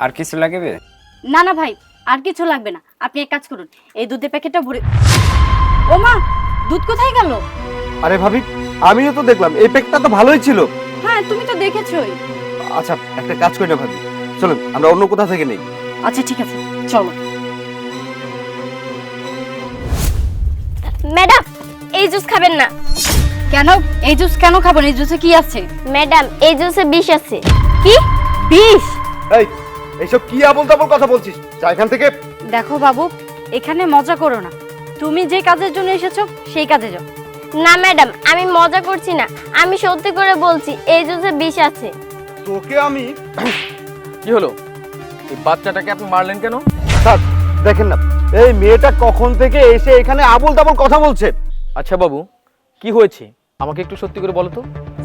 আর কিছু লাগবে? না না ভাই, আর কিছু লাগবে না। আপনি এক কাজ করুন, এই দুধের প্যাকেটটা ভরে। ওমা, দুধ কোথায় গেল? আরে ভাবি, আমিও তো দেখলাম এই প্যাকটা তো ভালোই ছিল। হ্যাঁ, তুমি তো দেখেছোই। আচ্ছা, একটা কাজ করি না ভাবি, চলুন আমরা অন্য কোথা থেকে নেই। আচ্ছা ঠিক আছে, চলো। ম্যাডাম, এই জুস খাবেন না। কেন? এই জুস কেন খাবেন? এই জুসে কি আছে? ম্যাডাম, এই জুসে বিষ আছে। কি বিষ? এইসব কি আবল তাবল কথা বলছিস? যা এখান থেকে। দেখো বাবু, এখানে মজা করো না। তুমি যে কাজের জন্য এসেছো সেই কাজে যাও। না ম্যাডাম, আমি মজা করছি না, আমি সত্যি করে বলছি এই জুসে বিষ আছে। তোকে আমি কি হলো? এই বাচ্চাটাকে আপনি মারলেন কেন? স্যার দেখেন না, এই মেয়েটা কখন থেকে এসে এখানে আবল তাবল কথা বলছে। আচ্ছা বাবু, কি হয়েছে আমাকে একটু সত্যি করে বলো তো।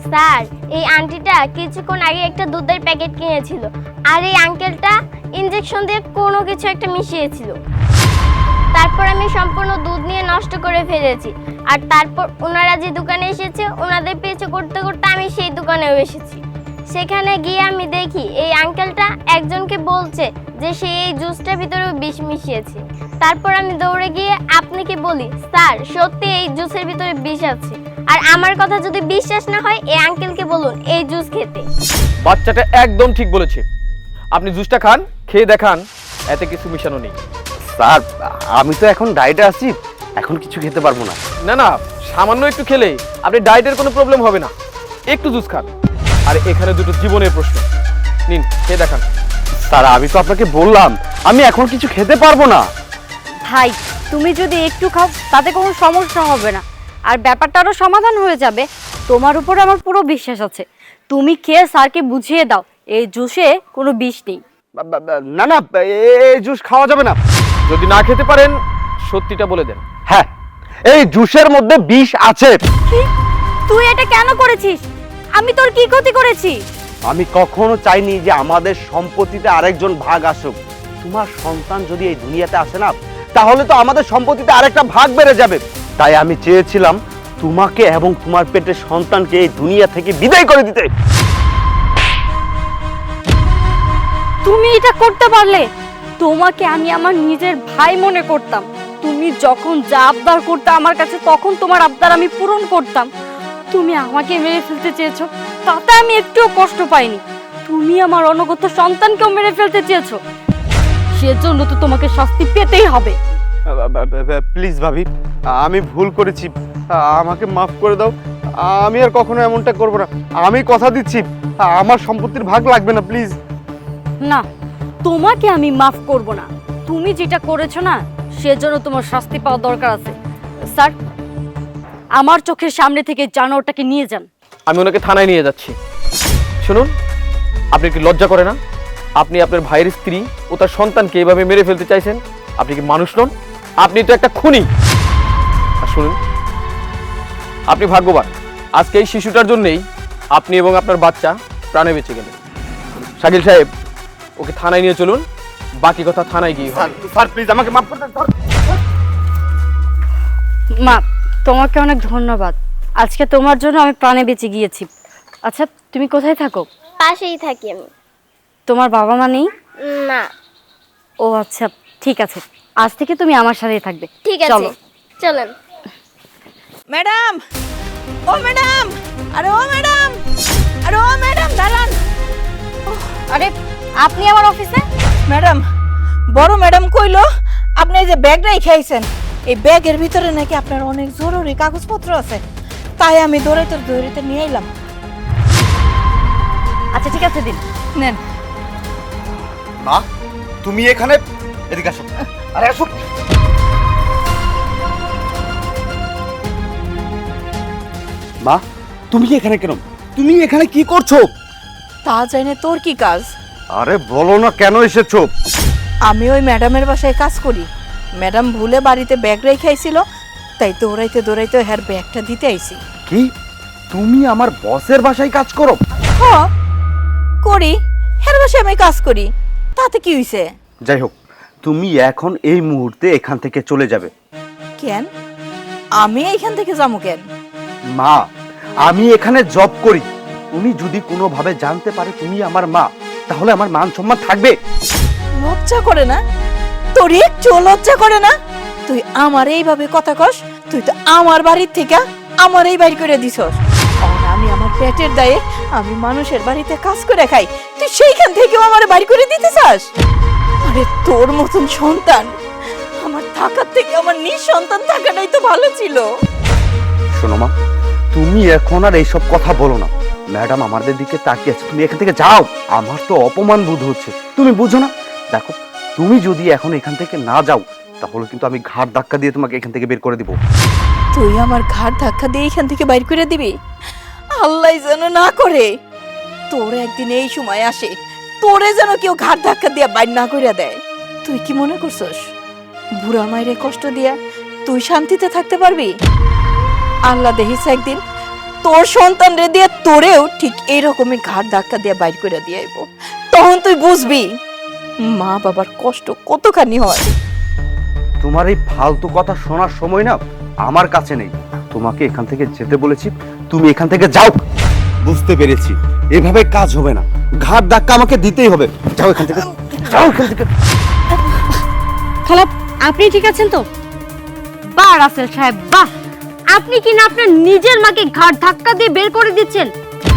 স্যার, এই আন্টিটা কিছুক্ষণ আগে একটা দুধের প্যাকেট কিনেছিল, আর এই আঙ্কেলটা ইনজেকশন দিয়ে কোনো কিছু একটা মিশিয়েছিল। তারপর আমি সম্পূর্ণ দুধ নিয়ে নষ্ট করে ফেলেছি। আর তারপর ওনারা যে দোকানে এসেছে, ওনাদের পিছু করতে করতে আমি সেই দোকানেও এসেছি। সেখানে গিয়ে আমি দেখি এই আঙ্কেলটা একজনকে বলছে যে সে এই জুসটার ভিতরে বিষ মিশিয়েছে। তারপর আমি দৌড়ে গিয়ে আপনাকে বলি, স্যার সত্যি এই জুসের ভিতরে বিষ আছে। আর আমার কথা যদি বিশ্বাস না হয়, এই আঙ্কেলকে বলুন এই জুস খেতে। বাচ্চাটা একদম ঠিক বলেছে। আপনি জুসটা খান, খেয়ে দেখান এতে কিছু মিশানো নেই। স্যার আমি তো এখন ডায়েটে আছি, এখন কিছু খেতে পারবো না। না না, সামান্য একটু খেলে আপনি ডায়েটের কোনো প্রবলেম হবে না। একটু জুস খান। আর এখানে দুটো জীবনের প্রশ্ন, নিন খেয়ে দেখান। স্যার আমি তো আপনাকে বললাম আমি এখন কিছু খেতে পারবো না। ভাই, তুমি যদি একটু খাও তাতে কোনো সমস্যা হবে না, আর ব্যাপারটারও সমাধান হয়ে যাবে। তোমার উপরে আমার পুরো বিশ্বাস আছে। তুমি খেয়ে স্যারকে বুঝিয়ে দাও এই জুসে কোনো বিষ নেই। না না, এই জুস খাওয়া যাবে না। যদি না খেতে পারেন সত্যিটা বলে দেন। হ্যাঁ, এই জুসের মধ্যে বিষ আছে। কি? তুই এটা কেন করেছিস? আমি তোর কি ক্ষতি করেছি? আমি কখনো চাইনি যে আমাদের সম্পত্তিতে আরেকজন ভাগ আসুক। তোমার সন্তান যদি এই দুনিয়াতে আসে না, তাহলে তো আমাদের সম্পত্তিতে আরেকটা ভাগ বেড়ে যাবে। তাই আমি চেয়েছিলাম তোমাকে এবং তোমার পেটের সন্তানকে এই দুনিয়া থেকে বিদায় করে দিতে। তুমি এটা করতে পারলে? তোমাকে আমি আমার নিজের ভাই মনে করতাম। তুমি যখন যা আবদার করতে আমার কাছে, তখন তোমার আবদার আমি পূরণ করতাম। তুমি আমাকে মেরে ফেলতে চেয়েছো, তাতে আমি একটুও কষ্ট পাইনি। তুমি আমার অনগত সন্তানকেও মেরে ফেলতে চেয়েছো, সেজন্য তো তোমাকে শাস্তি পেতেই হবে। প্লিজ ভাবি, আমি ভুল করেছি, আমাকে মাফ করে দাও। আমি আর কখনো এমনটা করব না। আমি কথা দিচ্ছি আমার সম্পত্তির ভাগ লাগবে না, প্লিজ। না, তোমাকে আমি মাফ করব না। তুমি যেটা করেছো না, সেজন্য তোমার শাস্তি পাওয়া দরকার আছে। স্যার, আমার চোখের সামনে থেকে জানোয়ারটাকে নিয়ে যান। আমি ওনাকে থানায় নিয়ে যাচ্ছি। শুনুন, আপনি কি লজ্জা করে না? আপনি আপনার ভাইয়ের স্ত্রী ও তার সন্তানকে এভাবে মেরে ফেলতে চাইছেন? আপনি কি মানুষ নন? আপনি তো একটা খুনি। আর শুনুন, আপনি ভাগ্যবান, আজকে এই শিশুটার জন্যই আপনি এবং আপনার বাচ্চা প্রাণে বেঁচে গেলেন। শাকিল সাহেব, ওকে থানায় নিয়ে চলুন, বাকি কথা থানায় গিয়ে হবে। স্যার প্লিজ আমাকে মাফ করে দাও। মা, তোমাকে অনেক ধন্যবাদ। আজকে তোমার জন্য আমি প্রাণে বেঁচে গিয়েছি। আচ্ছা, তুমি কোথায় থাকো? পাশেই থাকি আমি। তোমার বাবা মা নেই? না। ও আচ্ছা, ঠিক আছে, আজ থেকে তুমি আমার সাথেই থাকবে। ঠিক আছে, চলো। চলেন। ম্যাডাম, ও ম্যাডাম, আরে ও ম্যাডাম, আরে ও ম্যাডাম দাঁড়ান। আরে, আপনি আমার অফিসে? ম্যাডাম, বড় ম্যাডাম কইলো আপনি এই যে ব্যাগটাই খেয়েছেন, এই ব্যাগের ভিতরে নাকি আপনার অনেক জরুরি কাগজপত্র আছে, তাই আমি দৌড়াইতে নিয়ে এলাম। আচ্ছা ঠিক আছে, দিন। নেন। মা, তুমি এখানে? এদিকে আসো। আরে আসো। মা, তুমি এখানে কেন? তুমি এখানে কি করছো? তা জানে তোর কি কাজ? আরে বলো না, কেন এসেছো? আমি ওই ম্যাডামের বাসায় কাজ করি। ম্যাডাম ভুলে বাড়িতে ব্যাগ রেখেছিল, তাই দৌড়াইতে হ্যার ব্যাগটা দিতে আইছি। কি? তুমি আমার বসের বাসায় কাজ করো? হ, করি। হ্যার বাসায় আমি কাজ করি, তাতে কি হইছে? যাই হোক, তুমি এখন এই মুহূর্তে এখান থেকে চলে যাবে। কেন? আমি এইখান থেকে যাবো কেন? মা, আমি এখানে জব করি। উনি যদি কোনোভাবে জানতে পারে তুমি আমার মা, তাহলে আমার মান সম্মান থাকবে? লজ্জা করে না? তোর একটু লজ্জা করে না? তুই আমার এইভাবে কথা কস? তুই তো আমার বাড়ির থেকে আমার এই বাড়ি করে দিছস। আর আমি আমার পেটের দায়ে আমি মানুষের বাড়িতে কাজ করে খাই, তুই সেইখান থেকেও আমার বাড়ি করে দিতে চাস? আরে তোর মতন সন্তান আমার থাকার থেকে আমার নিঃসন্তান থাকাটাই তো ভালো ছিল। শোনো মা, তুমি এখন আর এইসব কথা বলো না। ম্যাডাম আমাদের দিকে তাকিয়ে আছে, তুমি এখান থেকে যাও। আমার তো অপমান বোধ হচ্ছে, তুমি বুঝো না? দেখো, তুমি যদি এখন এখান থেকে না যাও তাহলে কিন্তু আমি ঘাড় ধাক্কা দিয়ে তোমাকে এখান থেকে বের করে দিব। তুই আমার ঘাড় ধাক্কা দিয়ে এখান থেকে বাইর করে দিবি? আল্লাহ যেন না করে তোর একদিন এই সময় আসে তোরে যেন কেউ ঘাড় ধাক্কা দিয়ে বাইর না করে দেয়। তুই কি মনে করছস বুড়া মায়ের কষ্ট দিয়া তুই শান্তিতে থাকতে পারবি? আল্লাহ দেখিস একদিন তোর সন্তান রে দিয়ে তোরেও ঠিক এইরকমই ঘাড় ধাক্কা দিয়ে বাইর করে দিয়ে আইব, তখন তুই বুঝবি মা বাবার কষ্ট কতখানি হয়। তোমার এই ফালতু কথা শোনার সময় না আমার কাছে নেই। তোমাকে এখান থেকে যেতে বলেছি, তুমি এখান থেকে যাও। বুঝতে পেরেছি, এভাবে কাজ হবে না, ঘাড় ধাক্কা আমাকে দিতেই হবে। যাও এখান থেকে, যাও এখান থেকে। খালা, আপনি ঠিক আছেন তো? বাহ রাসেল সাহেব, বাহ! আপনি কি না আপনার নিজের মাকে ঘাড় ধাক্কা দিয়ে বের করে দিচ্ছেন?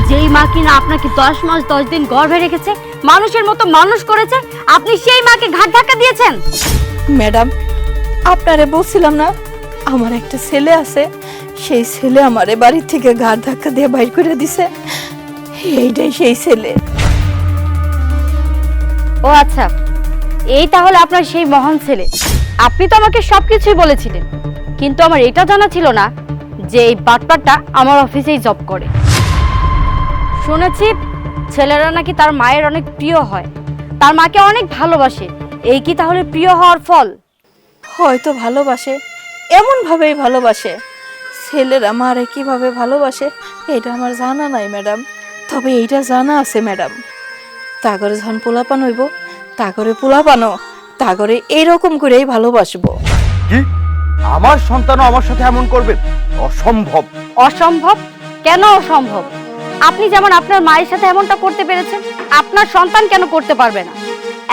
যেই মা কিনা আপনাকে 10 মাস 10 দিন গর্ভে রেখেছে, মানুষের মতো মানুষ করেছে, আপনি সেই মাকে ঘাড় ধাক্কা দিয়েছেন? ম্যাডাম, আপনারে বলছিলাম না আমার একটা ছেলে আছে, সেই ছেলে আমারে বাড়ি থেকে ঘাড় ধাক্কা দিয়ে বাইর করে দিছে। এইটাই সেই ছেলে। ও আচ্ছা, এই তাহলে আপনার সেই মহান ছেলে। আপনি তো আমাকে সবকিছুই বলেছিলেন, কিন্তু আমার এটা জানা ছিল না যে এই বাটপারটা আমার অফিসেই জব করে। শুনেছি ছেলেরা নাকি তার মায়ের অনেক প্রিয় হয়, তার মাকে অনেক ভালোবাসে। এই কি তাহলে প্রিয় হওয়ার ফল? হয়তো ভালোবাসে, এমন ভাবেই ভালোবাসে। ছেলেরা মারে কিভাবে ভালোবাসে এটা আমার জানা নাই ম্যাডাম, তবে এইটা জানা আছে ম্যাডাম, তাগরে যখন পোলাপান হইব তাগরে পোলাপানো তাগরে এইরকম করেই ভালোবাসবো। কি? আমার সন্তানও আমার সাথে এমন করবে? অসম্ভব। অসম্ভব? কেন অসম্ভব? আপনি যেমন আপনার মায়ের সাথে এমনটা করতে পেরেছেন, আপনার সন্তান কেন করতে পারবে না?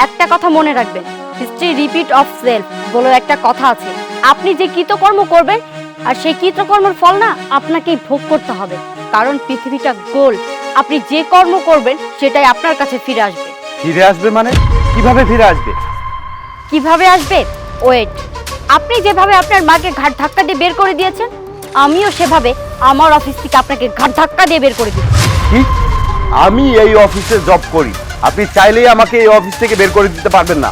একটা কথা মনে রাখবেন, হিস্ট্রি রিপিট অফ সেলফ বলে একটা কথা আছে। আপনি যে কৃতকর্ম করবেন আর সেই কৃতকর্মের ফল না আপনাকেই ভোগ করতে হবে, কারণ পৃথিবীটা গোল। আপনি যে কর্ম করবেন সেটাই আপনার কাছে ফিরে আসবে। ফিরে আসবে মানে? কিভাবে ফিরে আসবে? কিভাবে আসবে? ওয়েট, আপনি যেভাবে আপনার মাকে ঘাড় ধাক্কা দিয়ে বের করে দিয়েছেন, আমিও সেভাবে আমার অফিস থেকে আপনাকে ঘাড় ধাক্কা দিয়ে বের করে দিব। কি? আমি এই অফিসে জব করি, আপনি চাইলেই আমাকে এই অফিস থেকে বের করে দিতে পারবেন না।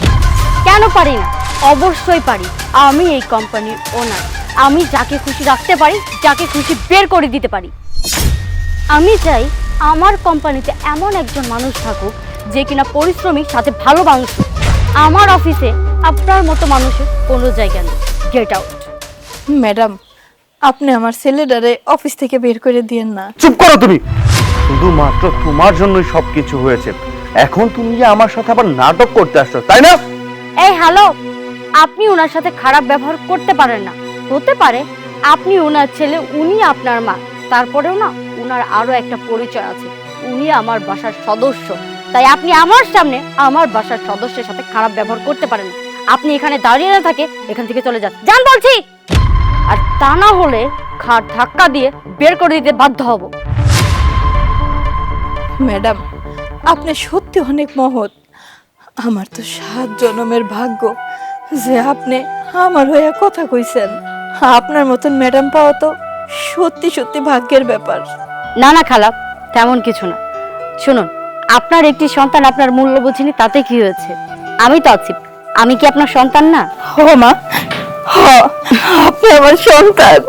কেন পারি না? অবশ্যই পারি। আমি এই কোম্পানির ওনার, আমি যাকে খুশি রাখতে পারি, যাকে খুশি বের করে দিতে পারি। আমি চাই আমার কোম্পানিতে এমন একজন মানুষ থাকুক যে কিনা পরিশ্রমী, সাথে ভালো মানুষ। আমার অফিসে আপনার মতো মানুষের কোনো জায়গা নেই। Get out. ম্যাডাম, আপনি আমার ছেলেটারে অফিস থেকে বের করে দিয়েন না। চুপ করো তুমি। শুধুমাত্র তোমার জন্যই সবকিছু হয়েছে, এখন তুমি যে আমার সাথে আবার নাটক করতে আসছো, তাই না? এই হ্যালো, আপনি ওনার সাথে খারাপ ব্যবহার করতে পারেন না। হতে পারে আপনি ওনার ছেলে, উনি আপনার মা, তারপরেও না ওনার আরো একটা পরিচয় আছে, উনি আমার বাসার সদস্য। তাই আপনি আমার সামনে আমার বাসার সদস্যের সাথে খারাপ ব্যবহার করতে পারেন না। আপনি এখানে দাঁড়িয়ে না থাকে এখান থেকে চলে যান, যান বলছি। আর তা না হলে ঘাড় ধাক্কা দিয়ে বের করে দিতে বাধ্য হব। ম্যাডাম, আপনি সত্যি অনেক মহৎ। আমার তো 7 জন্মের ভাগ্য যে আপনি আমার হয়ে কথা কইছেন। আপনার মতন ম্যাডাম পাওয়া তো সত্যি সত্যি ভাগ্যের ব্যাপার। না না খালা, তেমন কিছু না। শুনুন, আপনার একটি সন্তান আপনার মূল্য বুঝিনি, তাতে কি হয়েছে? আমি তো আছি, আমি কি আপনার সন্তান না? হ মা, হ, আপনি আমার সন্তান।